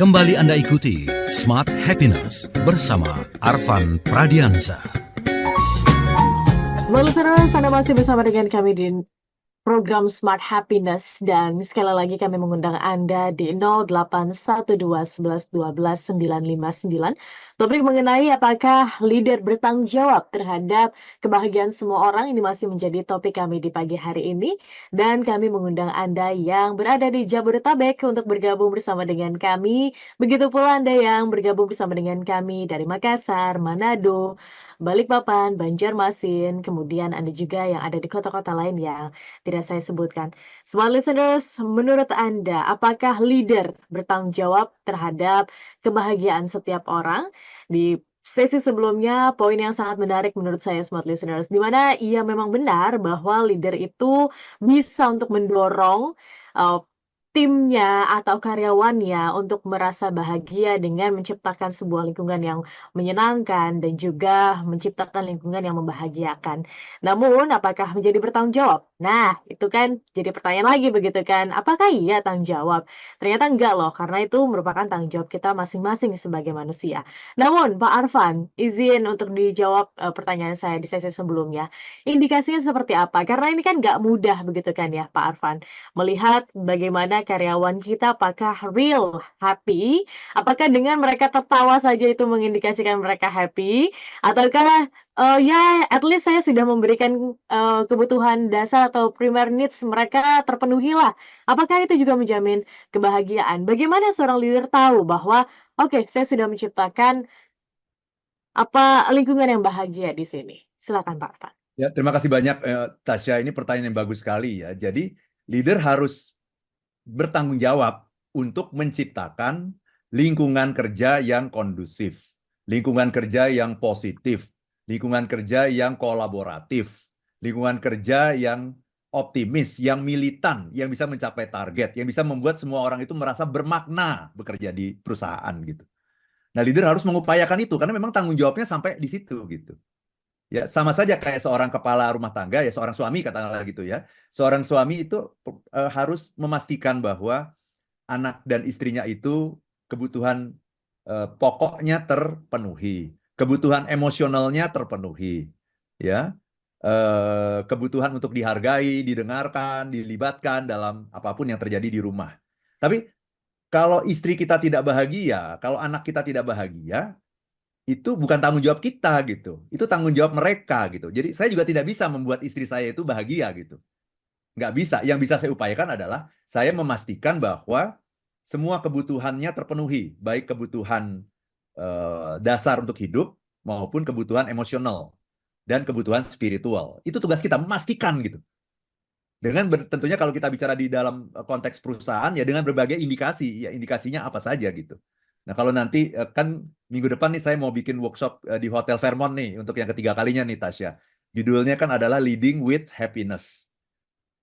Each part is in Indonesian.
Kembali Anda ikuti Smart Happiness bersama Arfan Pradiansa. Selamat terus, Anda masih bersama dengan kami di program Smart Happiness, dan sekali lagi kami mengundang Anda di 0812 11 12 959. Topik mengenai apakah leader bertanggung jawab terhadap kebahagiaan semua orang ini masih menjadi topik kami di pagi hari ini, dan kami mengundang Anda yang berada di Jabodetabek untuk bergabung bersama dengan kami. Begitu pula Anda yang bergabung bersama dengan kami dari Makassar, Manado, Balikpapan, Banjarmasin, kemudian Anda juga yang ada di kota-kota lain yang tidak saya sebutkan. Smart listeners, menurut Anda, apakah leader bertanggung jawab terhadap kebahagiaan setiap orang? Di sesi sebelumnya, poin yang sangat menarik menurut saya, smart listeners, di mana ia memang benar bahwa leader itu bisa untuk mendorong uh, timnya atau karyawannya untuk merasa bahagia dengan menciptakan sebuah lingkungan yang menyenangkan dan juga menciptakan lingkungan yang membahagiakan. Namun, apakah menjadi bertanggung jawab? Nah, itu kan jadi pertanyaan lagi begitu kan. Apakah iya tanggung jawab? Ternyata enggak loh, karena itu merupakan tanggung jawab kita masing-masing sebagai manusia. Namun, Pak Arfan, izin untuk dijawab pertanyaan saya di sesi sebelumnya. Indikasinya seperti apa? Karena ini kan nggak mudah begitu kan ya, Pak Arfan. Melihat bagaimana karyawan kita apakah real happy, apakah dengan mereka tertawa saja itu mengindikasikan mereka happy, ataukah ya, at least saya sudah memberikan, kebutuhan dasar atau primer needs mereka terpenuhilah. Apakah itu juga menjamin kebahagiaan? Bagaimana seorang leader tahu bahwa, "Oke, saya sudah menciptakan, lingkungan yang bahagia di sini?" Silakan Pak Arfan. Ya, terima kasih banyak, Tasya. Ini pertanyaan yang bagus sekali ya. Jadi, leader harus bertanggung jawab untuk menciptakan lingkungan kerja yang kondusif, lingkungan kerja yang positif, lingkungan kerja yang kolaboratif, lingkungan kerja yang optimis, yang militan, yang bisa mencapai target, yang bisa membuat semua orang itu merasa bermakna bekerja di perusahaan gitu. Nah, leader harus mengupayakan itu karena memang tanggung jawabnya sampai di situ gitu. Ya, sama saja kayak seorang kepala rumah tangga, ya seorang suami katakanlah gitu ya. Seorang suami itu harus memastikan bahwa anak dan istrinya itu kebutuhan pokoknya terpenuhi, kebutuhan emosionalnya terpenuhi, ya, kebutuhan untuk dihargai, didengarkan, dilibatkan dalam apapun yang terjadi di rumah. Tapi kalau istri kita tidak bahagia, kalau anak kita tidak bahagia, itu bukan tanggung jawab kita gitu. Itu tanggung jawab mereka gitu. Jadi saya juga tidak bisa membuat istri saya itu bahagia gitu. Nggak bisa. Yang bisa saya upayakan adalah saya memastikan bahwa semua kebutuhannya terpenuhi, baik kebutuhan dasar untuk hidup maupun kebutuhan emosional dan kebutuhan spiritual. Itu tugas kita memastikan gitu. Dengan tentunya kalau kita bicara di dalam konteks perusahaan ya dengan berbagai indikasi, ya indikasinya apa saja gitu. Nah, kalau nanti kan minggu depan nih saya mau bikin workshop di Hotel Fairmont nih untuk yang ketiga kalinya nih Tasya. Judulnya kan adalah Leading with Happiness.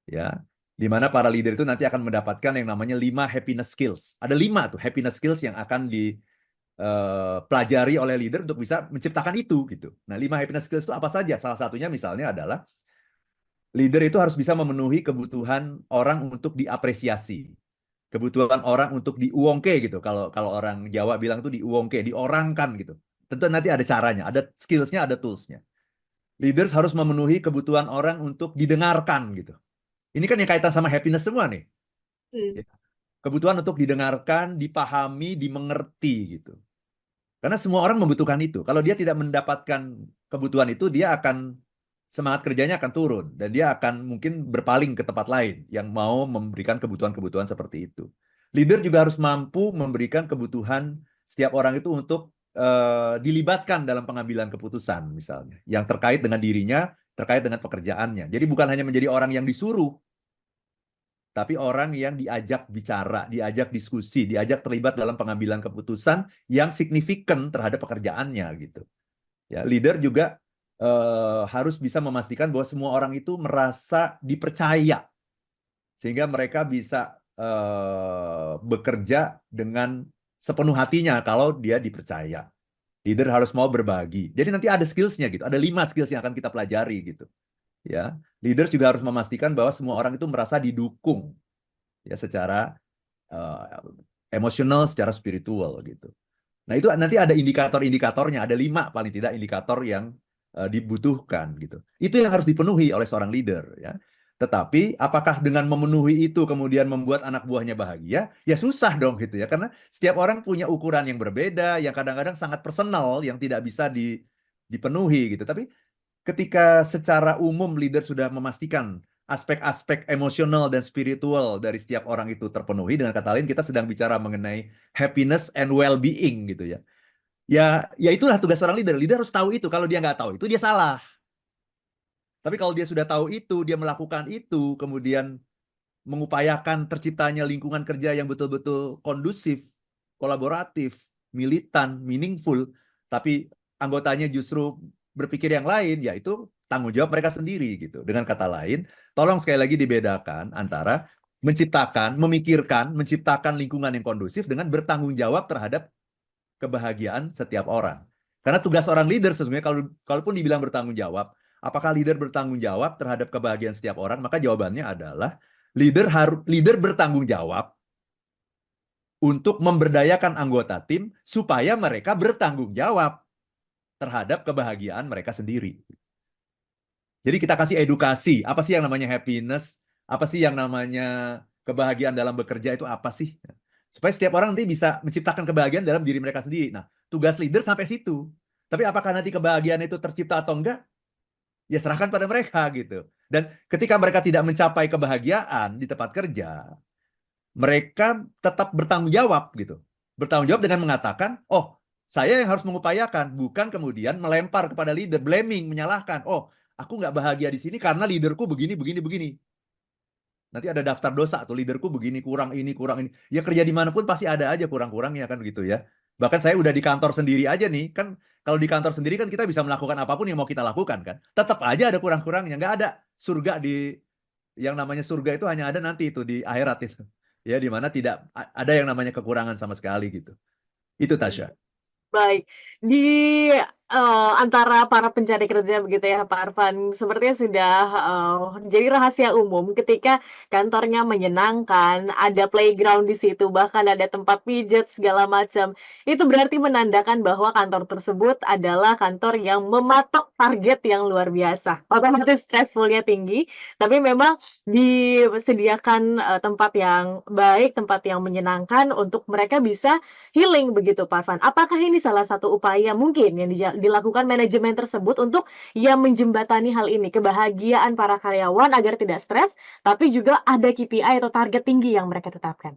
Ya, di mana para leader itu nanti akan mendapatkan yang namanya 5 happiness skills. Ada 5 tuh happiness skills yang akan dipelajari oleh leader untuk bisa menciptakan itu gitu. Nah, 5 happiness skills itu apa saja? Salah satunya misalnya adalah leader itu harus bisa memenuhi kebutuhan orang untuk diapresiasi. Kebutuhan orang untuk diuongke gitu. Kalau orang Jawa bilang itu diuongke, diorangkan gitu. Tentu nanti ada caranya, ada skillsnya, ada toolsnya. Leaders harus memenuhi kebutuhan orang untuk didengarkan gitu. Ini kan yang kaitan sama happiness semua nih. Hmm. Ya. Kebutuhan untuk didengarkan, dipahami, dimengerti gitu. Karena semua orang membutuhkan itu. Kalau dia tidak mendapatkan kebutuhan itu, dia akan semangat kerjanya akan turun dan dia akan mungkin berpaling ke tempat lain yang mau memberikan kebutuhan-kebutuhan seperti itu. Leader juga harus mampu memberikan kebutuhan setiap orang itu untuk dilibatkan dalam pengambilan keputusan misalnya yang terkait dengan dirinya, terkait dengan pekerjaannya. Jadi bukan hanya menjadi orang yang disuruh, tapi orang yang diajak bicara, diajak diskusi, diajak terlibat dalam pengambilan keputusan yang signifikan terhadap pekerjaannya gitu. Ya, leader juga harus bisa memastikan bahwa semua orang itu merasa dipercaya sehingga mereka bisa bekerja dengan sepenuh hatinya kalau dia dipercaya. Leader harus mau berbagi. Jadi nanti ada skillsnya gitu, ada 5 skills yang akan kita pelajari gitu. Ya, leader juga harus memastikan bahwa semua orang itu merasa didukung ya secara emosional, secara spiritual gitu. Nah, itu nanti ada indikator-indikatornya, ada 5 paling tidak indikator yang dibutuhkan gitu. Itu yang harus dipenuhi oleh seorang leader ya. Tetapi apakah dengan memenuhi itu kemudian membuat anak buahnya bahagia? Ya susah dong gitu ya. Karena setiap orang punya ukuran yang berbeda, yang kadang-kadang sangat personal, yang tidak bisa dipenuhi gitu. Tapi ketika secara umum leader sudah memastikan aspek-aspek emosional dan spiritual dari setiap orang itu terpenuhi, dengan kata lain kita sedang bicara mengenai happiness and well-being gitu ya. Ya itulah tugas seorang leader. Leader harus tahu itu. Kalau dia nggak tahu itu dia salah. Tapi kalau dia sudah tahu itu, dia melakukan itu, kemudian mengupayakan terciptanya lingkungan kerja yang betul-betul kondusif, kolaboratif, militan, meaningful, tapi anggotanya justru berpikir yang lain, yaitu tanggung jawab mereka sendiri gitu. Dengan kata lain, tolong sekali lagi dibedakan antara menciptakan, memikirkan, menciptakan lingkungan yang kondusif dengan bertanggung jawab terhadap kebahagiaan setiap orang. Karena tugas seorang leader sesungguhnya kalaupun dibilang bertanggung jawab, apakah leader bertanggung jawab terhadap kebahagiaan setiap orang? Maka jawabannya adalah leader bertanggung jawab untuk memberdayakan anggota tim supaya mereka bertanggung jawab terhadap kebahagiaan mereka sendiri. Jadi kita kasih edukasi, apa sih yang namanya happiness, apa sih yang namanya kebahagiaan dalam bekerja itu apa sih? Supaya setiap orang nanti bisa menciptakan kebahagiaan dalam diri mereka sendiri. Nah, tugas leader sampai situ. Tapi apakah nanti kebahagiaan itu tercipta atau enggak? Ya serahkan pada mereka gitu. Dan ketika mereka tidak mencapai kebahagiaan di tempat kerja, mereka tetap bertanggung jawab gitu. Bertanggung jawab dengan mengatakan, oh, saya yang harus mengupayakan, bukan kemudian melempar kepada leader, blaming, menyalahkan. Oh, aku nggak bahagia di sini karena leaderku begini, begini, begini. Nanti ada daftar dosa tuh, leaderku begini, kurang ini, kurang ini. Ya kerja dimanapun pasti ada aja kurang-kurangnya kan gitu ya. Bahkan saya udah di kantor sendiri aja nih, kan kalau di kantor sendiri kan kita bisa melakukan apapun yang mau kita lakukan kan. Tetap aja ada kurang-kurangnya, nggak ada surga yang namanya surga itu hanya ada nanti itu di akhirat itu. Ya, di mana tidak ada yang namanya kekurangan sama sekali gitu. Itu Tasya. Baik, di antara para pencari kerja begitu ya Pak Arfan, sepertinya sudah jadi rahasia umum ketika kantornya menyenangkan, ada playground di situ, bahkan ada tempat pijat segala macam. Itu berarti menandakan bahwa kantor tersebut adalah kantor yang mematok target yang luar biasa. Otomatis stressful-nya tinggi, tapi memang disediakan tempat yang baik, tempat yang menyenangkan untuk mereka bisa healing begitu Pak Arfan. Apakah ini salah satu upaya mungkin yang dilakukan manajemen tersebut untuk ya menjembatani hal ini, kebahagiaan para karyawan agar tidak stres, tapi juga ada KPI atau target tinggi yang mereka tetapkan?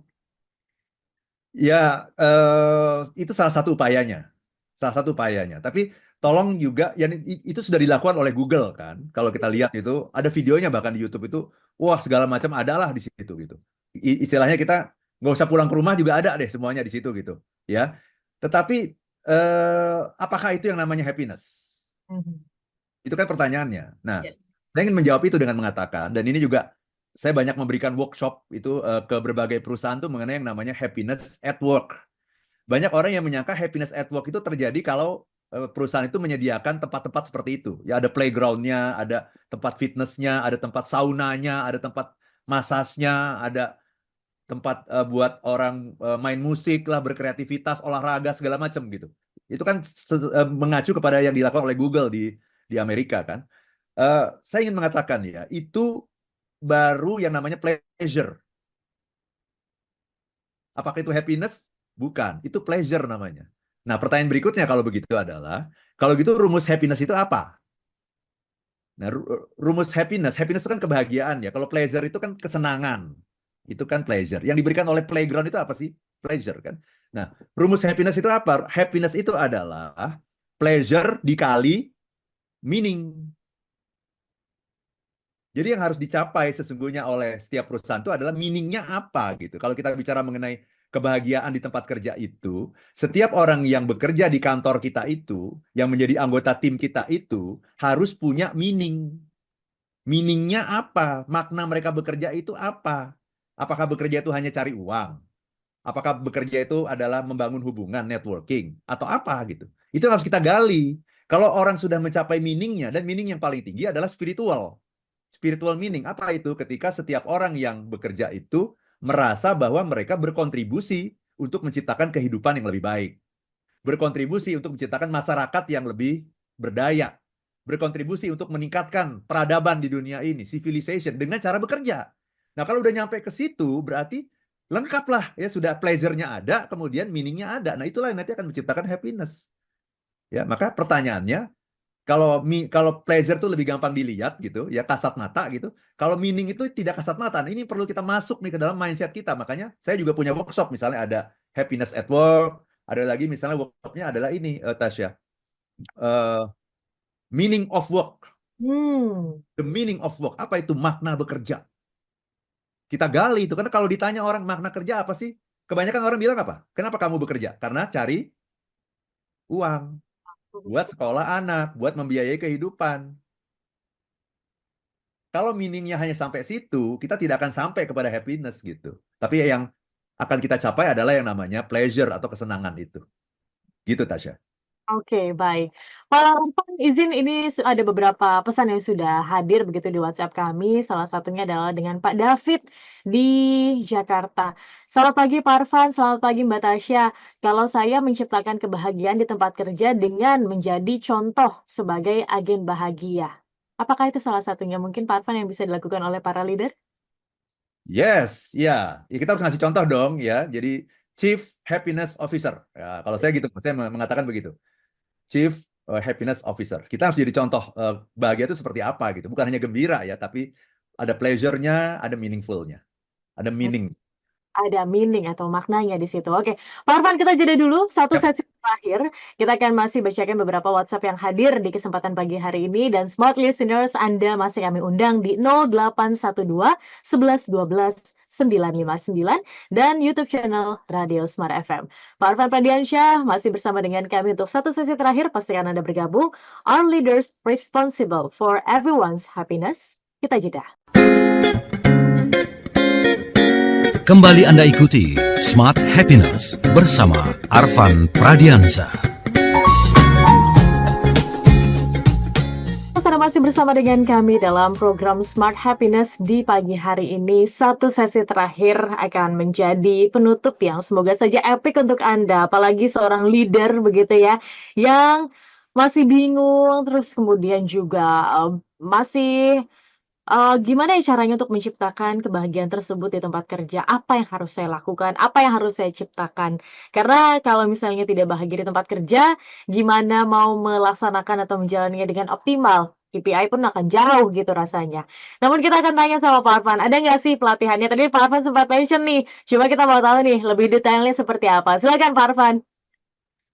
Ya, itu salah satu upayanya. Salah satu upayanya. Tapi tolong juga, ya itu sudah dilakukan oleh Google kan. Kalau kita lihat itu, ada videonya bahkan di YouTube itu, wah segala macam adalah di situ gitu. Istilahnya kita nggak usah pulang ke rumah juga ada deh semuanya di situ gitu. Ya, tetapi apakah itu yang namanya happiness? Mhm. Itu kan pertanyaannya. Nah, Yes. saya ingin menjawab itu dengan mengatakan, dan ini juga saya banyak memberikan workshop itu ke berbagai perusahaan tuh mengenai yang namanya happiness at work. Banyak orang yang menyangka happiness at work itu terjadi kalau perusahaan itu menyediakan tempat-tempat seperti itu. Ya ada playgroundnya, ada tempat fitnessnya, ada tempat saunanya, ada tempat masasnya, ada tempat buat orang main musik lah, berkreativitas, olahraga segala macam gitu. Itu kan mengacu kepada yang dilakukan oleh Google di Amerika kan. Saya ingin mengatakan ya, itu baru yang namanya pleasure. Apakah itu happiness? Bukan, itu pleasure namanya. Nah, pertanyaan berikutnya kalau begitu adalah, kalau gitu rumus happiness itu apa? Nah, rumus happiness itu kan kebahagiaan ya. Kalau pleasure itu kan kesenangan. Itu kan pleasure. Yang diberikan oleh playground itu apa sih? Pleasure kan. Nah, rumus happiness itu apa? Happiness itu adalah pleasure dikali meaning. Jadi yang harus dicapai sesungguhnya oleh setiap perusahaan itu adalah meaning-nya apa gitu. Kalau kita bicara mengenai kebahagiaan di tempat kerja itu, setiap orang yang bekerja di kantor kita itu, yang menjadi anggota tim kita itu, harus punya meaning. Meaning-nya apa? Makna mereka bekerja itu apa? Apakah bekerja itu hanya cari uang? Apakah bekerja itu adalah membangun hubungan, networking? Atau apa gitu? Itu harus kita gali. Kalau orang sudah mencapai meaning-nya, dan meaning yang paling tinggi adalah spiritual. Spiritual meaning, apa itu? Ketika setiap orang yang bekerja itu merasa bahwa mereka berkontribusi untuk menciptakan kehidupan yang lebih baik, berkontribusi untuk menciptakan masyarakat yang lebih berdaya, berkontribusi untuk meningkatkan peradaban di dunia ini, civilization, dengan cara bekerja. Nah, kalau udah nyampe ke situ, berarti lengkap lah, ya sudah pleasure-nya ada, kemudian meaning-nya ada. Nah, itulah yang nanti akan menciptakan happiness. Ya, maka pertanyaannya, kalau pleasure itu lebih gampang dilihat gitu, ya kasat mata gitu. Kalau meaning itu tidak kasat mata. Nah, ini perlu kita masuk nih ke dalam mindset kita. Makanya saya juga punya workshop, misalnya ada happiness at work, ada lagi misalnya workshopnya adalah ini, Tasya, eh, meaning of work. Hmm. The meaning of work. Apa itu makna bekerja? Kita gali itu, karena kalau ditanya orang makna kerja apa sih? Kebanyakan orang bilang apa? Kenapa kamu bekerja? Karena cari uang, buat sekolah anak, buat membiayai kehidupan. Kalau meaningnya hanya sampai situ, kita tidak akan sampai kepada happiness gitu. Tapi yang akan kita capai adalah yang namanya pleasure atau kesenangan itu. Gitu, Tasya. Oke, baik. Pak Arfan, izin ini ada beberapa pesan yang sudah hadir begitu di WhatsApp kami. Salah satunya adalah dengan Pak David di Jakarta. Selamat pagi Pak Arfan, selamat pagi Mbak Tasya. Kalau saya menciptakan kebahagiaan di tempat kerja dengan menjadi contoh sebagai agen bahagia. Apakah itu salah satunya mungkin Pak Arfan yang bisa dilakukan oleh para leader? Yes, ya. Ya, kita harus ngasih contoh dong ya. Jadi Chief Happiness Officer. Ya, kalau saya gitu, saya mengatakan begitu. Chief Happiness Officer. Kita harus jadi contoh bahagia itu seperti apa gitu. Bukan hanya gembira ya, tapi ada pleasure-nya, ada meaningful-nya. Ada meaning. Ada meaning atau maknanya di situ. Oke, Pak Arfan kita jeda dulu satu Yap. sesi terakhir. Kita akan masih bacakan beberapa WhatsApp yang hadir di kesempatan pagi hari ini dan smart listeners Anda masih kami undang di 0812 11 12 959 dan YouTube channel Radio Smart FM. Pak Arfan Pradiansyah masih bersama dengan kami untuk satu sesi terakhir. Pastikan Anda bergabung. Our leaders responsible for everyone's happiness. Kita jeda. Kembali Anda ikuti Smart Happiness bersama Arfan Pradiansa. Anda masih bersama dengan kami dalam program Smart Happiness di pagi hari ini. Satu sesi terakhir akan menjadi penutup yang semoga saja epic untuk Anda. Apalagi seorang leader begitu ya, yang masih bingung, terus kemudian juga masih gimana ya caranya untuk menciptakan kebahagiaan tersebut di tempat kerja? Apa yang harus saya lakukan? Apa yang harus saya ciptakan? Karena kalau misalnya tidak bahagia di tempat kerja, gimana mau melaksanakan atau menjalaninya dengan optimal? KPI pun akan jauh gitu rasanya. Namun kita akan tanya sama Pak Arfan, ada nggak sih pelatihannya? Tadi Pak Arfan sempat mention nih, cuma kita mau tahu nih lebih detailnya seperti apa. Silakan Pak Arfan.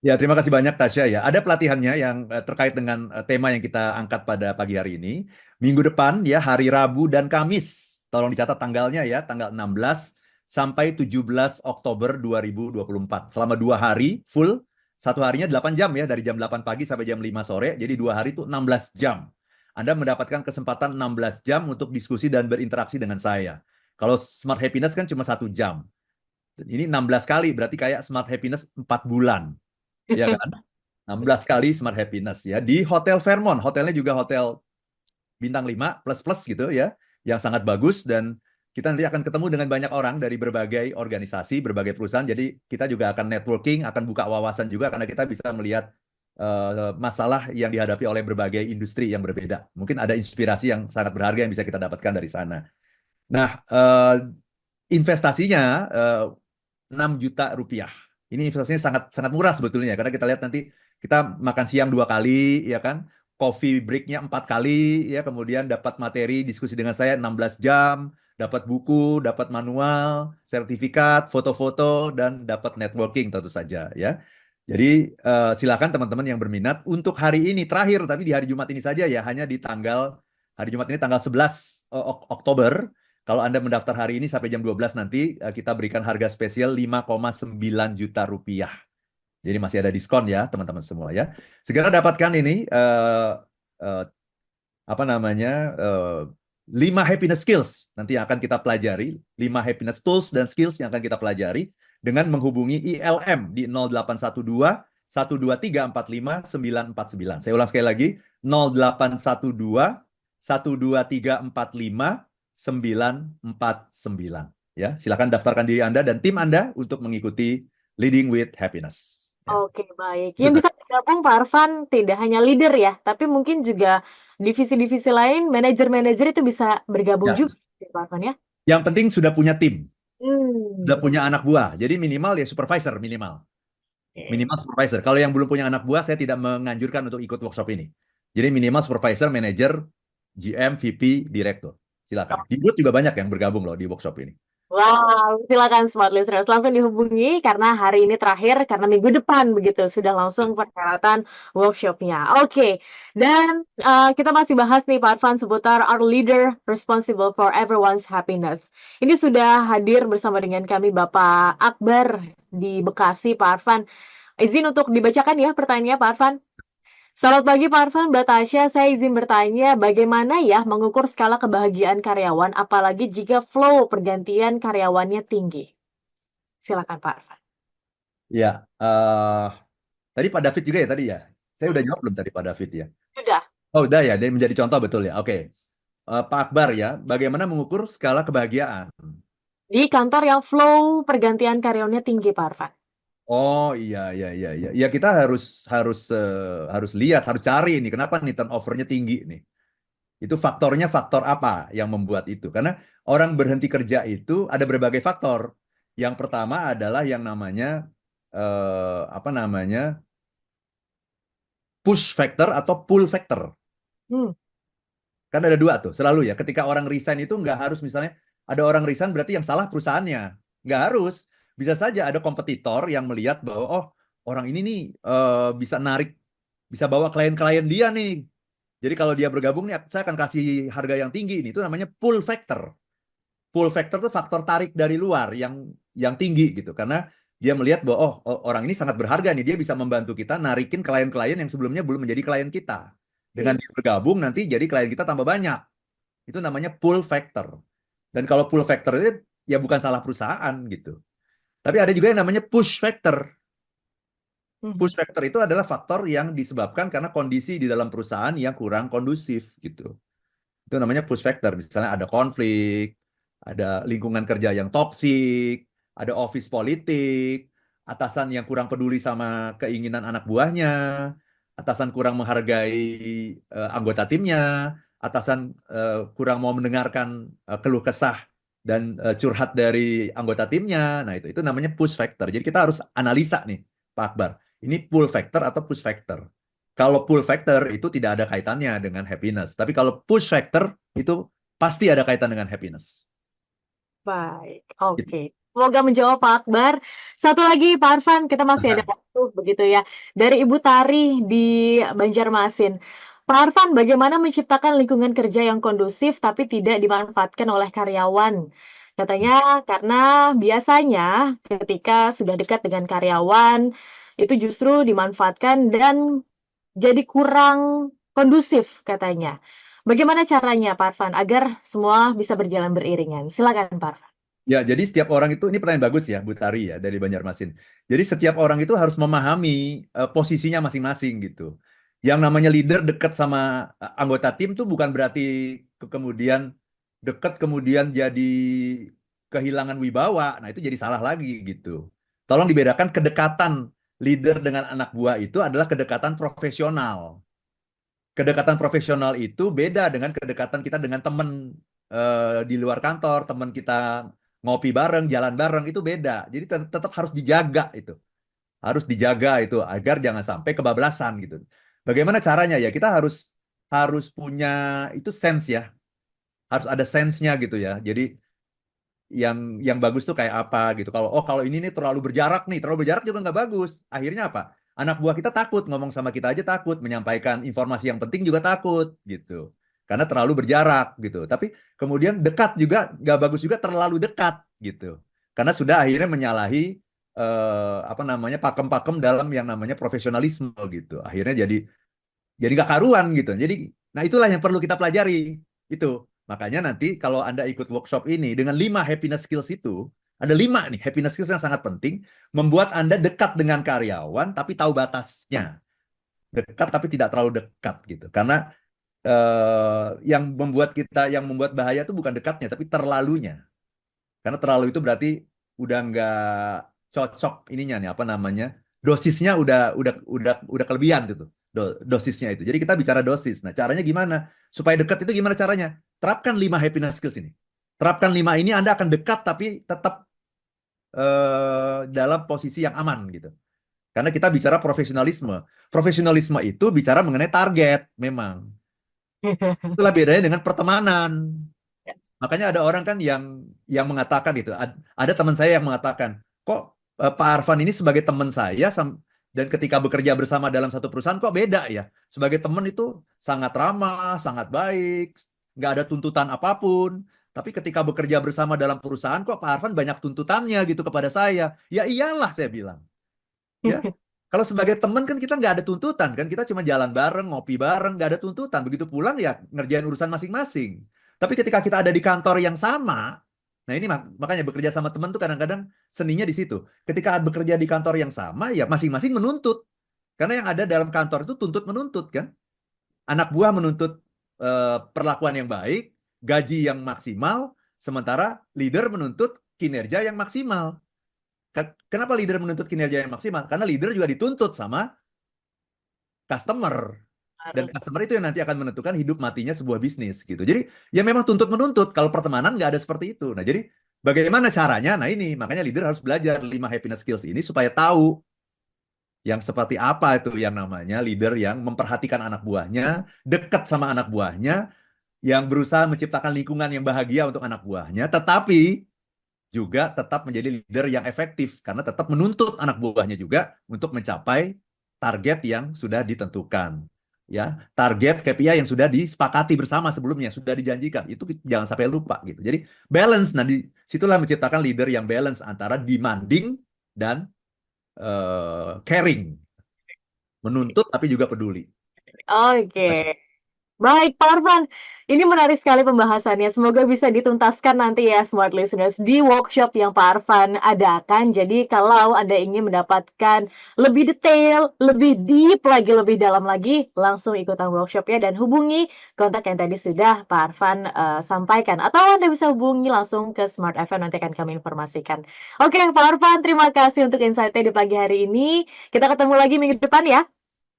Ya, terima kasih banyak Tasya ya. Ada pelatihannya yang terkait dengan tema yang kita angkat pada pagi hari ini. Minggu depan ya, hari Rabu dan Kamis. Tolong dicatat tanggalnya ya, tanggal 16 sampai 17 Oktober 2024. Selama 2 hari full, satu harinya 8 jam ya, dari jam 8 pagi sampai jam 5 sore. Jadi 2 hari itu 16 jam. Anda mendapatkan kesempatan 16 jam untuk diskusi dan berinteraksi dengan saya. Kalau Smart Happiness kan cuma 1 jam. Ini 16 kali, berarti kayak Smart Happiness 4 bulan. Ya kan? 16 kali Smart Happiness ya di Hotel Fairmont. Hotelnya juga hotel bintang 5 plus gitu ya, yang sangat bagus, dan kita nanti akan ketemu dengan banyak orang dari berbagai organisasi, berbagai perusahaan. Jadi kita juga akan networking, akan buka wawasan juga karena kita bisa melihat masalah yang dihadapi oleh berbagai industri yang berbeda. Mungkin ada inspirasi yang sangat berharga yang bisa kita dapatkan dari sana. Nah, investasinya 6 juta rupiah. Ini investasinya sangat sangat murah sebetulnya, karena kita lihat nanti kita makan siang 2 kali, ya kan? Coffee break-nya 4 kali, ya, kemudian dapat materi diskusi dengan saya 16 jam, dapat buku, dapat manual, sertifikat, foto-foto, dan dapat networking tentu saja, ya. Jadi silakan teman-teman yang berminat untuk hari ini terakhir, tapi di hari Jumat ini saja ya, hanya di hari Jumat ini tanggal 11 Oktober. Kalau Anda mendaftar hari ini sampai jam 12 nanti, kita berikan harga spesial 5,9 juta rupiah. Jadi masih ada diskon ya, teman-teman semua ya. Segera dapatkan ini, 5 happiness skills nanti yang akan kita pelajari, 5 happiness tools dan skills yang akan kita pelajari dengan menghubungi ILM di 0812 12345 949. Saya ulang sekali lagi, 0812 12345 949 ya. Silakan daftarkan diri Anda dan tim Anda untuk mengikuti Leading with Happiness. Ya, Oke, baik. itu Yang tadi. bisa bergabung Pak Arfan tidak hanya leader ya, tapi mungkin juga divisi-divisi lain, manajer-manajer itu bisa bergabung Ya, juga, ya, Pak Arfan ya. yang penting sudah punya tim, sudah Hmm. punya anak buah. Jadi minimal ya supervisor minimal. Oke. Minimal supervisor. Kalau yang belum punya anak buah, saya tidak menganjurkan untuk ikut workshop ini. Jadi minimal supervisor, manager, GM, VP, direktur. Silakan. Di grup juga banyak yang bergabung loh di workshop ini. Wow, silakan Smart Listeners langsung dihubungi karena hari ini terakhir karena minggu depan begitu sudah langsung perhelatan workshopnya. Oke, dan kita masih bahas nih Pak Arfan seputar our leader responsible for everyone's happiness. Ini sudah hadir bersama dengan kami Bapak Akbar di Bekasi, Pak Arfan. Izin untuk dibacakan ya pertanyaannya Pak Arfan. Selamat pagi Pak Arfan, Mbak Tasya. Saya izin bertanya, bagaimana ya mengukur skala kebahagiaan karyawan, apalagi jika flow pergantian karyawannya tinggi? Silakan Pak Arfan. Ya, tadi Pak David juga ya tadi ya. Saya udah jawab belum tadi Pak David ya? Sudah. Oh udah ya, jadi menjadi contoh betul ya. Oke. Pak Akbar ya, bagaimana mengukur skala kebahagiaan? Di kantor yang flow pergantian karyawannya tinggi Pak Arfan. Oh iya iya iya iya. Ya kita harus harus harus lihat, harus cari ini kenapa nih turnovernya tinggi nih. Itu faktornya faktor apa yang membuat itu? Karena orang berhenti kerja itu ada berbagai faktor. Yang pertama adalah yang namanya apa namanya push factor atau pull factor. Hmm. Kan ada dua tuh selalu ya. Ketika orang resign itu nggak harus misalnya ada orang resign berarti yang salah perusahaannya. Nggak harus. Bisa saja ada kompetitor yang melihat bahwa oh orang ini nih bisa narik, bisa bawa klien-klien dia nih. Jadi kalau dia bergabung nih, saya akan kasih harga yang tinggi ini. Itu namanya pull factor. Pull factor itu faktor tarik dari luar yang tinggi gitu. Karena dia melihat bahwa orang ini sangat berharga nih. Dia bisa membantu kita narikin klien-klien yang sebelumnya belum menjadi klien kita. Dengan Iya. dia bergabung nanti jadi klien kita tambah banyak. Itu namanya pull factor. Dan kalau pull factor itu ya bukan salah perusahaan gitu. Tapi ada juga yang namanya push factor. Hmm. Push factor itu adalah faktor yang disebabkan karena kondisi di dalam perusahaan yang kurang kondusif gitu. Itu namanya push factor. Misalnya ada konflik, ada lingkungan kerja yang toksik, ada office politik, atasan yang kurang peduli sama keinginan anak buahnya, atasan kurang menghargai anggota timnya, atasan kurang mau mendengarkan keluh kesah dan curhat dari anggota timnya. Nah, itu namanya push factor. Jadi kita harus analisa nih, Pak Akbar. Ini pull factor atau push factor. Kalau pull factor itu tidak ada kaitannya dengan happiness. Tapi kalau push factor itu pasti ada kaitan dengan happiness. Baik, Gitu. oke. Semoga menjawab Pak Akbar. Satu lagi Pak Arfan, kita masih ada waktu begitu ya. Dari Ibu Tari di Banjarmasin. Pak Arfan, bagaimana menciptakan lingkungan kerja yang kondusif tapi tidak dimanfaatkan oleh karyawan? Katanya karena biasanya ketika sudah dekat dengan karyawan, itu justru dimanfaatkan dan jadi kurang kondusif katanya. Bagaimana caranya Pak Arfan agar semua bisa berjalan beriringan? Silakan Pak Arfan. Ya, jadi setiap orang itu, ini pertanyaan bagus ya, Bu Tari ya, dari Banjarmasin. Jadi setiap orang itu harus memahami posisinya masing-masing gitu. Yang namanya leader dekat sama anggota tim tuh bukan berarti kemudian dekat kemudian jadi kehilangan wibawa. Nah, itu jadi salah lagi gitu. Tolong dibedakan kedekatan leader dengan anak buah itu adalah kedekatan profesional. Kedekatan profesional itu beda dengan kedekatan kita dengan teman di luar kantor, teman kita ngopi bareng, jalan bareng itu beda. Jadi tetap harus dijaga itu. Harus dijaga itu agar jangan sampai kebablasan gitu. Bagaimana caranya ya? Kita harus harus punya itu sense ya. Harus ada sense-nya gitu ya. Jadi yang bagus tuh kayak apa gitu. Kalau ini nih terlalu berjarak juga nggak bagus. Akhirnya apa? Anak buah kita takut ngomong sama kita aja takut, menyampaikan informasi yang penting juga takut gitu. Karena terlalu berjarak gitu. Tapi kemudian dekat juga nggak bagus juga terlalu dekat gitu. Karena sudah akhirnya menyalahi apa namanya pakem-pakem dalam yang namanya profesionalisme gitu. Akhirnya jadi nggak karuan gitu. Jadi, nah itulah yang perlu kita pelajari. Itu. Makanya nanti kalau Anda ikut workshop ini dengan 5 happiness skills itu, ada 5 nih happiness skills yang sangat penting, membuat Anda dekat dengan karyawan tapi tahu batasnya. Dekat tapi tidak terlalu dekat gitu. Karena yang membuat bahaya itu bukan dekatnya tapi terlalunya. Karena terlalu itu berarti udah nggak cocok ininya nih, apa namanya, dosisnya udah kelebihan gitu, dosisnya itu. Jadi kita bicara dosis. Nah, caranya gimana? Supaya dekat itu gimana caranya? Terapkan 5 happiness skills ini. Terapkan 5 ini, Anda akan dekat tapi tetap dalam posisi yang aman gitu. Karena kita bicara profesionalisme. Profesionalisme itu bicara mengenai target memang. Itulah bedanya dengan pertemanan. Makanya ada orang kan yang mengatakan itu. Ada teman saya yang mengatakan, kok Pak Arfan ini sebagai teman saya dan ketika bekerja bersama dalam satu perusahaan kok beda ya. Sebagai teman itu sangat ramah, sangat baik, nggak ada tuntutan apapun. Tapi ketika bekerja bersama dalam perusahaan kok Pak Arfan banyak tuntutannya gitu kepada saya. Ya iyalah saya bilang. Ya, kalau sebagai teman kan kita nggak ada tuntutan kan, kita cuma jalan bareng, ngopi bareng, nggak ada tuntutan. Begitu pulang ya ngerjain urusan masing-masing. Tapi ketika kita ada di kantor yang sama, nah ini makanya bekerja sama teman tuh kadang-kadang seninya di situ. Ketika bekerja di kantor yang sama, ya masing-masing menuntut. Karena yang ada dalam kantor itu tuntut menuntut kan. Anak buah menuntut perlakuan yang baik, gaji yang maksimal, sementara leader menuntut kinerja yang maksimal. Kenapa leader menuntut kinerja yang maksimal? Karena leader juga dituntut sama customer. Dan customer itu yang nanti akan menentukan hidup matinya sebuah bisnis gitu. Jadi ya memang tuntut menuntut. Kalau pertemanan nggak ada seperti itu. Nah jadi bagaimana caranya? Nah ini makanya leader harus belajar 5 happiness skills ini supaya tahu yang seperti apa itu yang namanya leader yang memperhatikan anak buahnya, dekat sama anak buahnya, yang berusaha menciptakan lingkungan yang bahagia untuk anak buahnya, tetapi juga tetap menjadi leader yang efektif karena tetap menuntut anak buahnya juga untuk mencapai target yang sudah ditentukan. Ya, target KPI yang sudah disepakati bersama sebelumnya, sudah dijanjikan. Itu jangan sampai lupa gitu. Jadi balance, nah disitulah menciptakan leader yang balance antara demanding dan caring. Menuntut tapi juga peduli. Oke. Baik, Pak Arfan. Ini menarik sekali pembahasannya. Semoga bisa dituntaskan nanti ya, Smart Listeners, di workshop yang Pak Arfan adakan. Jadi, kalau Anda ingin mendapatkan lebih detail, lebih deep lagi, lebih dalam lagi, langsung ikutan workshopnya dan hubungi kontak yang tadi sudah Pak Arfan sampaikan. Atau Anda bisa hubungi langsung ke Smart FM, nanti akan kami informasikan. Oke, Pak Arfan, terima kasih untuk insight-nya di pagi hari ini. Kita ketemu lagi minggu depan ya.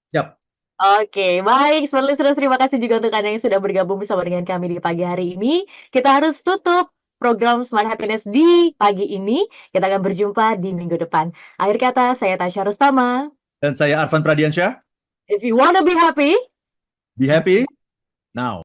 Siap. Oke, baik. Smart Listeners, terima kasih juga untuk Anda yang sudah bergabung bersama dengan kami di pagi hari ini. Kita harus tutup program Smart Happiness di pagi ini. Kita akan berjumpa di minggu depan. Akhir kata, saya Tasya Rustama. Dan saya Arfan Pradiansyah. If you wanna be happy, Be happy now.